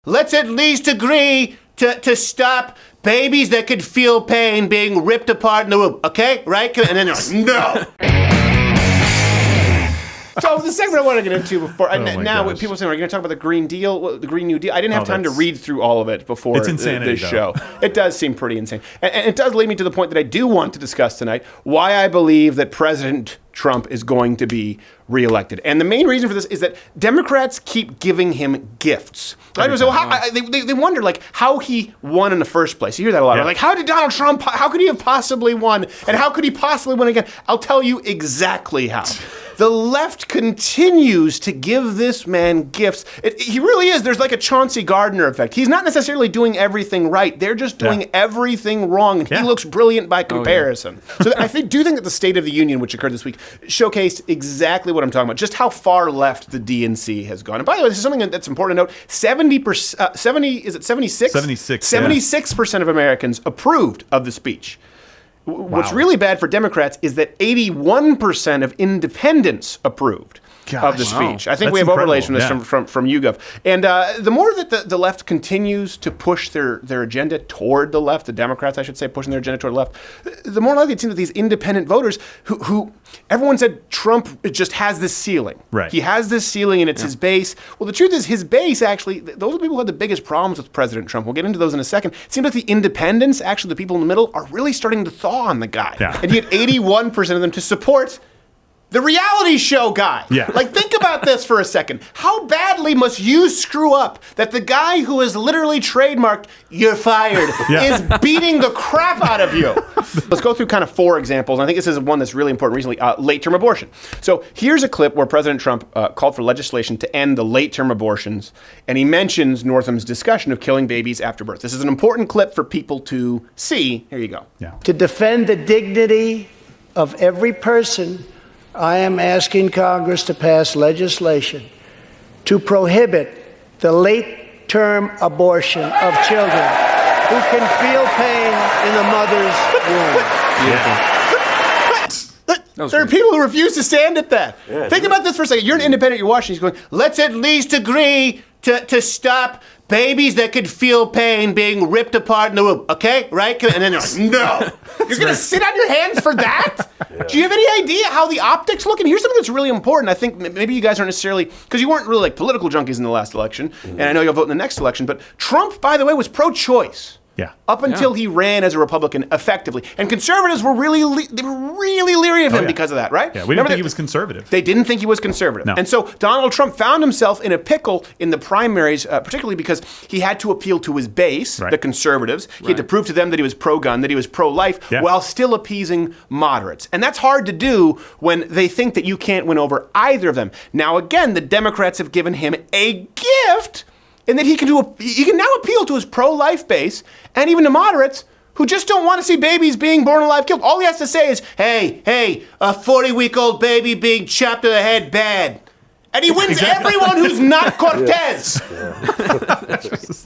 let's at least agree to stop babies that could feel pain being ripped apart in the womb, okay? Right? And then they're like, no. So the segment I want to get into before, now people saying, are you going to talk about the Green Deal, the Green New Deal? I didn't have time to read through all of it before this show. It does seem pretty insane. And it does lead me to the point that I do want to discuss tonight, why I believe that President Trump is going to be reelected. And the main reason for this is that Democrats keep giving him gifts. They wonder, like, how he won in the first place. You hear that a lot. Yeah. Like, how did Donald Trump, how could he have possibly won? And how could he possibly win again? I'll tell you exactly how. The left continues to give this man gifts. He really is. There's like a Chauncey Gardner effect. He's not necessarily doing everything right. They're just doing everything wrong. And he looks brilliant by comparison. So I do think that the State of the Union, which occurred this week, showcased exactly what I'm talking about, just how far left the DNC has gone. And by the way, this is something that's important to note. 76%? 76% of Americans approved of the speech. What's really bad for Democrats is that 81% of independents approved of the speech. I think we have overlays from this from YouGov. And the more that the left continues to push their agenda toward the left, the Democrats, I should say, pushing their agenda toward the left, the more likely it seems that these independent voters who everyone said Trump just has this ceiling. Right. He has this ceiling and it's his base. Well, the truth is his base, actually, those are the people who had the biggest problems with President Trump. We'll get into those in a second. It seems like the independents, actually the people in the middle, are really starting to thaw on the guy. Yeah. And you get 81% of them to support the reality show guy. Yeah. Like, think about this for a second. How badly must you screw up that the guy who has literally trademarked, "You're fired," is beating the crap out of you? Let's go through kind of 4 examples. I think this is one that's really important recently, late-term abortion. So here's a clip where President Trump called for legislation to end the late-term abortions, and he mentions Northam's discussion of killing babies after birth. This is an important clip for people to see. Here you go. Yeah. To defend the dignity of every person, I am asking Congress to pass legislation to prohibit the late-term abortion of children who can feel pain in the mother's womb. There are people who refuse to stand at that. Yeah, think about this for a second. You're an independent, you're watching, he's going, let's at least agree to stop babies that could feel pain being ripped apart in the womb, okay? Right? And then they're like, no. You're going to sit on your hands for that? Yeah. Do you have any idea how the optics look? And here's something that's really important. I think maybe you guys aren't necessarily, because you weren't really like political junkies in the last election, and I know you'll vote in the next election, but Trump, by the way, was pro-choice. Yeah. Up until he ran as a Republican effectively. And conservatives were really leery of him because of that, right? Yeah, we didn't think he was conservative. They didn't think he was conservative. No. And so Donald Trump found himself in a pickle in the primaries, particularly because he had to appeal to his base, the conservatives. He had to prove to them that he was pro-gun, that he was pro-life, while still appeasing moderates. And that's hard to do when they think that you can't win over either of them. Now, again, the Democrats have given him a gift, and that he can now appeal to his pro-life base and even to moderates who just don't want to see babies being born alive killed. All he has to say is, hey, a 40-week-old baby being chopped to the head, bad. And he wins everyone who's not Cortez.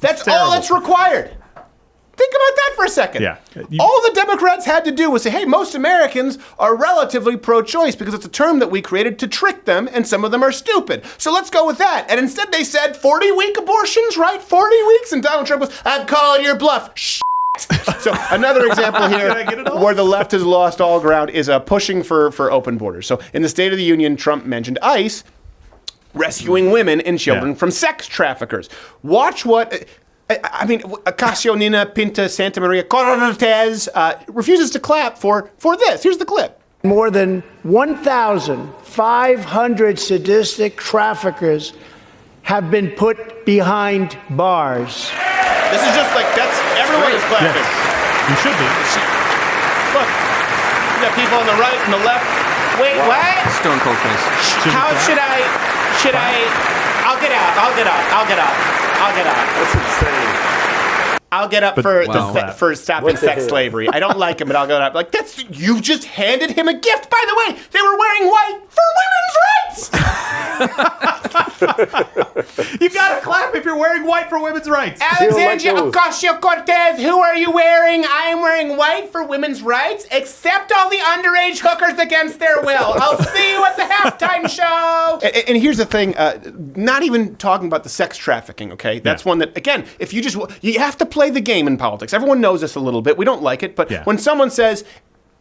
That's all that's required. Think about that for a second. Yeah. All the Democrats had to do was say, hey, most Americans are relatively pro-choice because it's a term that we created to trick them, and some of them are stupid. So let's go with that. And instead they said 40-week abortions, right? 40 weeks? And Donald Trump was, I'm calling your bluff. So another example here where the left has lost all ground is pushing for open borders. So in the State of the Union, Trump mentioned ICE rescuing women and children from sex traffickers. Watch what... Ocasio Nina Pinta Santa Maria Cortez refuses to clap for this. Here's the clip. More than 1,500 sadistic traffickers have been put behind bars. This is just like, everyone is clapping. Yes. You should be. Look, you got people on the right and the left. Wait, what? Stone cold face. How should I, I'll get out. That's insane. I'll get up for stopping sex slavery. I don't like him, but I'll get up. Like, you just handed him a gift. By the way, they were wearing white for women's rights. You gotta clap if you're wearing white for women's rights. Alexandria Ocasio-Cortez, who are you wearing? I am wearing white for women's rights. Accept all the underage hookers against their will. I'll see you at the halftime show. And here's the thing, not even talking about the sex trafficking, okay? That's one that, again, if you have to play the game in politics. Everyone knows this a little bit. We don't like it, but when someone says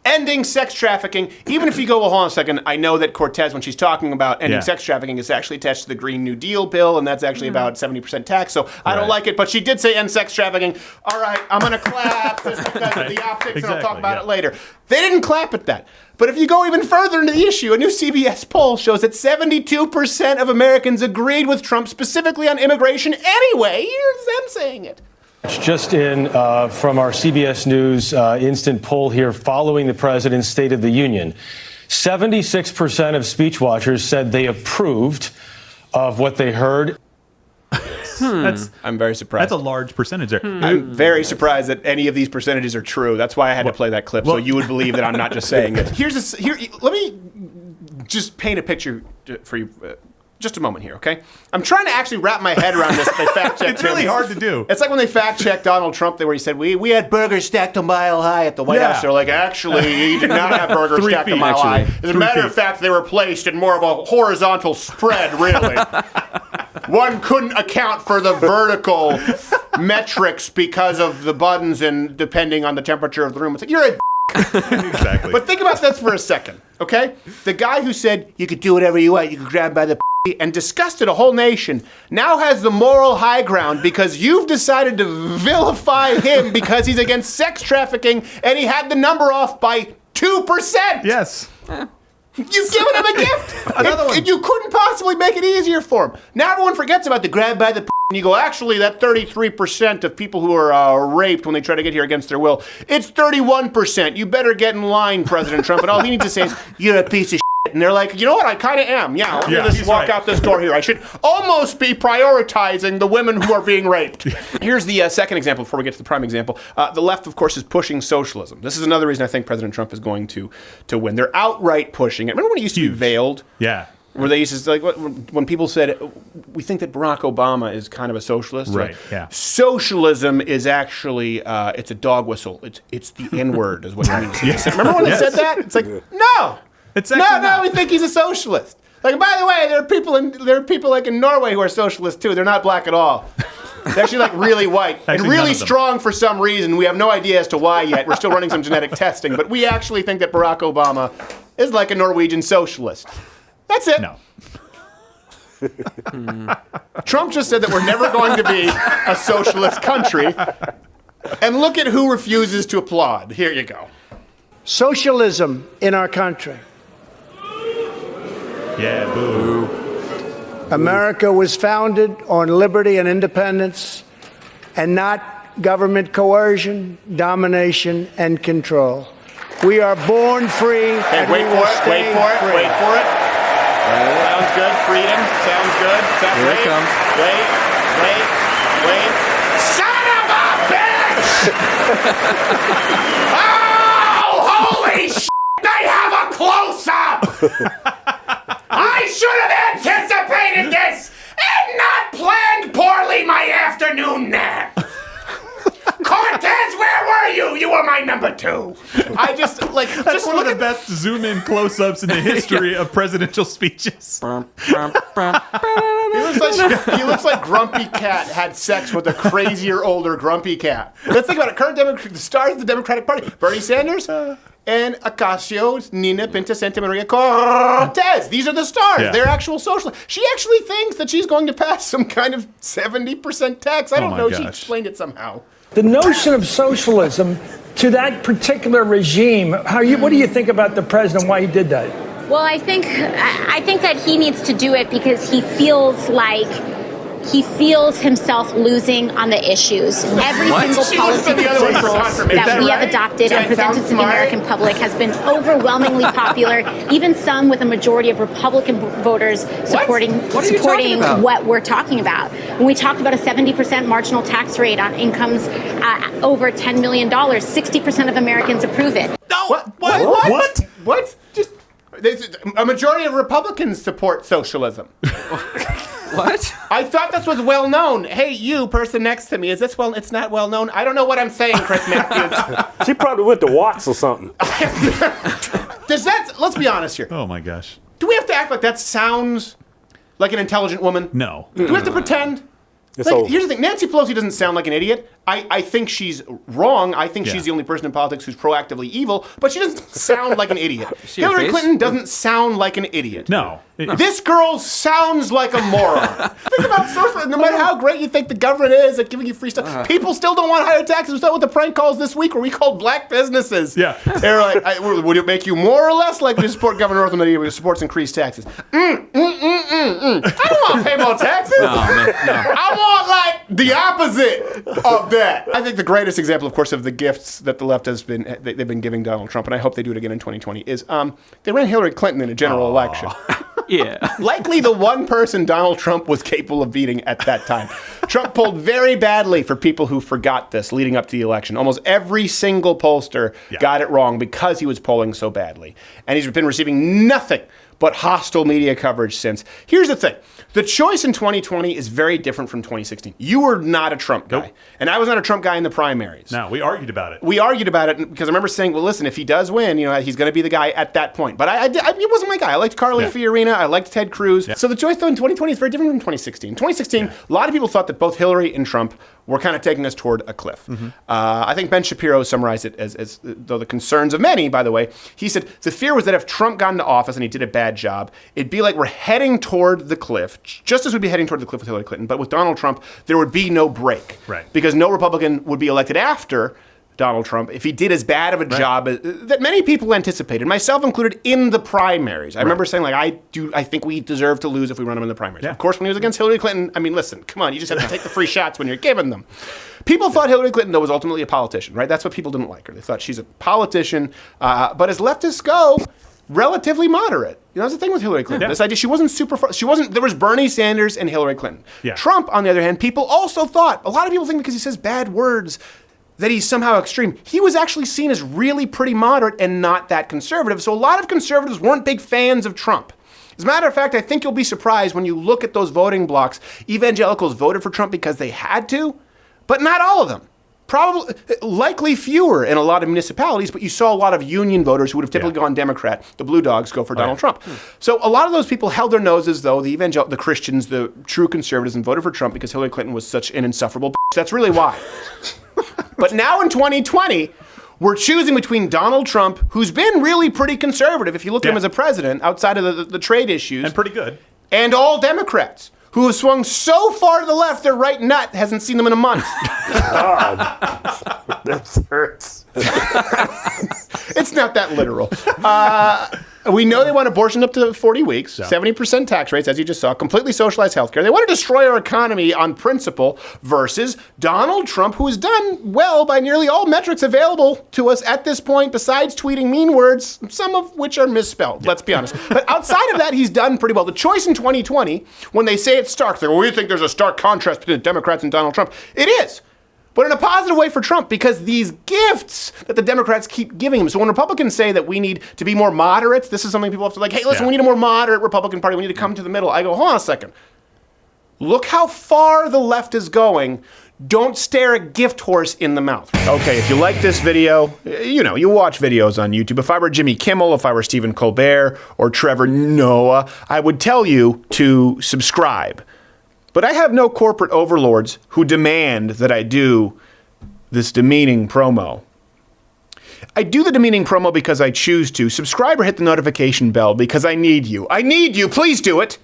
ending sex trafficking, even if you go, well, hold on a second, I know that Cortez, when she's talking about ending sex trafficking, is actually attached to the Green New Deal bill, and that's actually about 70% tax, so I don't like it, but she did say end sex trafficking. All right, I'm going to clap just because of the optics, and I'll talk about it later. They didn't clap at that. But if you go even further into the issue, a new CBS poll shows that 72% of Americans agreed with Trump, specifically on immigration anyway. Here's them saying it. Just in from our CBS News instant poll here following the president's State of the Union, 76% of speech watchers said they approved of what they heard. I'm very surprised. That's a large percentage there. I'm very surprised that any of these percentages are true. That's why I had to play that clip, so you would believe that I'm not just saying it. Let me just paint a picture for you. Just a moment here, okay? I'm trying to actually wrap my head around this. They fact checked. It's really hard to do. It's like when they fact checked Donald Trump, where he said we had burgers stacked a mile high at the White House. They're like, actually, he did not have burgers stacked a mile high. As a matter of fact, they were placed in more of a horizontal spread, really. One couldn't account for the vertical metrics because of the buttons and depending on the temperature of the room. It's like, you're a Exactly. But think about this for a second, okay? The guy who said you could do whatever you want, you could grab by the and disgusted a whole nation now has the moral high ground because you've decided to vilify him because he's against sex trafficking and he had the number off by 2%. Yes. You've given him a gift. Another one. And you couldn't possibly make it easier for him. Now everyone forgets about the grab by the and you go, actually, that 33% of people who are raped when they try to get here against their will, it's 31%. You better get in line, President Trump. And all he needs to say is, you're a piece of shit. And they're like, you know what? I kind of am. Yeah, let me just walk out this door here. I should almost be prioritizing the women who are being raped. Here's the second example before we get to the prime example. The left, of course, is pushing socialism. This is another reason I think President Trump is going to win. They're outright pushing it. Remember when it used to be veiled? Yeah. Where they used to, like, when people said, we think that Barack Obama is kind of a socialist. Right, yeah. Socialism is actually, it's a dog whistle. It's the N-word is what it means. Yes. Remember when they said that? It's like, no. No, we think he's a socialist. Like, by the way, there are people like in Norway who are socialists too. They're not black at all. They're actually like really white and really strong for some reason. We have no idea as to why yet. We're still running some genetic testing, but we actually think that Barack Obama is like a Norwegian socialist. That's it. No. Trump just said that we're never going to be a socialist country. And look at who refuses to applaud. Here you go. Socialism in our country. Yeah, boo. America was founded on liberty and independence and not government coercion, domination, and control. We are born free. Hey, wait for it. Sounds good. Freedom. Sounds good. Here it comes. Wait. Son of a bitch! Oh, holy shit! They have a close-up! I should have anticipated this and not planned poorly my afternoon nap. Cortez, where were you? You were my number 2. I just like That's one of the best zoom-in close-ups in the history of presidential speeches. He looks like Grumpy Cat had sex with a crazier, older Grumpy Cat. Let's think about it. The stars of the Democratic Party: Bernie Sanders and Ocasio, Nina Pinta Santa Maria Cortez. These are the stars. Yeah. They're actual socialists. She actually thinks that she's going to pass some kind of 70% tax. I don't know. Gosh. She explained it somehow. The notion of socialism to that particular regime, what do you think about the president, why he did that? Well, I think that he needs to do it because he feels like he feels himself losing on the issues. Every single policy proposal that we have adopted and presented to the American public has been overwhelmingly popular, even some with a majority of Republican voters supporting what we're talking about. When we talk about a 70% marginal tax rate on incomes over $10 million, 60% of Americans approve it. No. What? Just a majority of Republicans support socialism. What? I thought this was well known. Hey, you person next to me, is this well? It's not well known. I don't know what I'm saying, Chris Matthews. She probably went to Watts or something. Let's be honest here. Oh my gosh. Do we have to act like that sounds like an intelligent woman? No. Do we have to pretend? Here's the thing. Nancy Pelosi doesn't sound like an idiot. I think she's wrong. I think she's the only person in politics who's proactively evil, but she doesn't sound like an idiot. Hillary Clinton doesn't sound like an idiot. No. This girl sounds like a moron. Think about socialism. No matter how great you think the government is at giving you free stuff, people still don't want higher taxes. We saw with the prank calls this week where we called black businesses. Yeah. They were like, would it make you more or less likely to support Governor Northam than he supports increased taxes? I don't want to pay more taxes. No. I want, like, the opposite of that. I think the greatest example, of course, of the gifts that the left has they've been giving Donald Trump, and I hope they do it again in 2020, is they ran Hillary Clinton in a general election. Yeah. Likely the one person Donald Trump was capable of beating at that time. Trump polled very badly for people who forgot this leading up to the election. Almost every single pollster got it wrong because he was polling so badly. And he's been receiving nothing but hostile media coverage since. Here's the thing. The choice in 2020 is very different from 2016. You were not a Trump guy. Nope. And I was not a Trump guy in the primaries. No, we argued about it. We argued about it because I remember saying, well, listen, if he does win, he's going to be the guy at that point. But he wasn't my guy. I liked Carly Fiorina. I liked Ted Cruz. Yeah. So the choice, though, in 2020 is very different from 2016. In 2016, a lot of people thought that both Hillary and Trump were kind of taking us toward a cliff. Mm-hmm. I think Ben Shapiro summarized it as though the concerns of many, by the way, he said the fear was that if Trump got into office and he did a bad job, it'd be like we're heading toward the cliff, just as we'd be heading toward the cliff with Hillary Clinton. But with Donald Trump, there would be no break. Right. Because no Republican would be elected after Donald Trump if he did as bad of a job that many people anticipated, myself included, in the primaries. I remember saying, I think we deserve to lose if we run him in the primaries. Yeah. Of course, when he was against Hillary Clinton, I mean, listen, come on, you just have to take the free shots when you're given them. People thought Hillary Clinton, though, was ultimately a politician, right? That's what people didn't like her. They thought she's a politician. But as leftists go, relatively moderate. That's the thing with Hillary Clinton. Yeah. This idea, there was Bernie Sanders and Hillary Clinton. Yeah. Trump, on the other hand, people also thought, a lot of people think because he says bad words, that he's somehow extreme. He was actually seen as really pretty moderate and not that conservative. So a lot of conservatives weren't big fans of Trump. As a matter of fact, I think you'll be surprised when you look at those voting blocks. Evangelicals voted for Trump because they had to, but not all of them. Likely fewer in a lot of municipalities, but you saw a lot of union voters who would have typically gone Democrat. The Blue Dogs go for Donald Trump. So a lot of those people held their noses, though, the Christians, the true conservatives, and voted for Trump because Hillary Clinton was such an insufferable bitch. That's really why. But now in 2020, we're choosing between Donald Trump, who's been really pretty conservative, if you look at him as a president, outside of the trade issues. And pretty good. And all Democrats, who have swung so far to the left, their right nut hasn't seen them in a month. God. That hurts. It's not that literal. We know they want abortion up to 40 weeks, 70% tax rates, as you just saw, completely socialized healthcare. They want to destroy our economy on principle versus Donald Trump, who has done well by nearly all metrics available to us at this point, besides tweeting mean words, some of which are misspelled, let's be honest. But outside of that, he's done pretty well. The choice in 2020, when they say it's stark, we think there's a stark contrast between the Democrats and Donald Trump. It is. But in a positive way for Trump, because these gifts that the Democrats keep giving him. So when Republicans say that we need to be more moderate, this is something people have to hey, listen, we need a more moderate Republican Party. We need to come to the middle. I go, hold on a second. Look how far the left is going. Don't stare a gift horse in the mouth. Okay, if you like this video, you watch videos on YouTube. If I were Jimmy Kimmel, if I were Stephen Colbert, or Trevor Noah, I would tell you to subscribe. But I have no corporate overlords who demand that I do this demeaning promo. I do the demeaning promo because I choose to. Subscribe or hit the notification bell because I need you. I need you. Please do it.